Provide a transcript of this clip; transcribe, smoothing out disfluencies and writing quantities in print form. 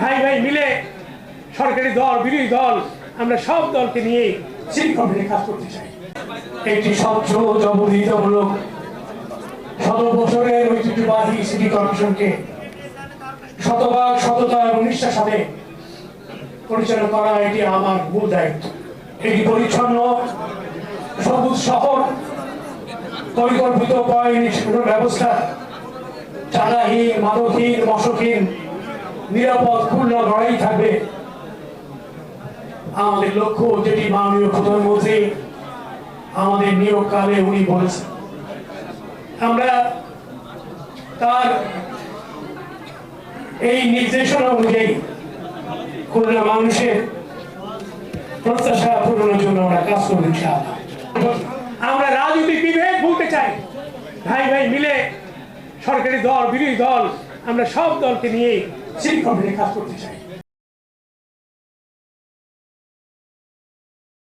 ভাই ভাই মিলে সরকারি দল বিরোধী দল আমরা সব দলকে নিয়ে সিটি কমিটিতে কাজ করতে চাই। একটি স্বচ্ছ জবাবদিহিতামূলক ১৭ বছরের ঐতিহ্যবাহী সিটি কর্পোরেশনকে শতভাগ সততা এবং নিষ্ঠার সাথে পরিচালনা করা এটি আমার মূল দায়িত্ব। এটি পরিচ্ছন্ন সবুজ শহর, পরিকল্পিত পয়ঃনিষ্কাশন ব্যবস্থা, চাঁদাহীন, মাদকহীন, মশকহীন, নিরাপদ খুলনা লড়াই থাকবে আমাদের লক্ষ্য, যেটি মাননীয় প্রধানমন্ত্রী আমাদের নিয়োগকালে উনি বলেছেন। আমরা তার এই নির্দেশনা অনুযায়ী খুলনা মানুষের প্রত্যাশা পূরণের জন্য আমরা কাজ করব ইনশাআল্লাহ। আমরা রাজনৈতিক বিভেদ ভুলতে চাই। ভাই ভাই মিলে সরকারি দল বিরোধী দল আমরা সব দলকে নিয়ে সিটি কমিটিতে কাজ করতে চাই।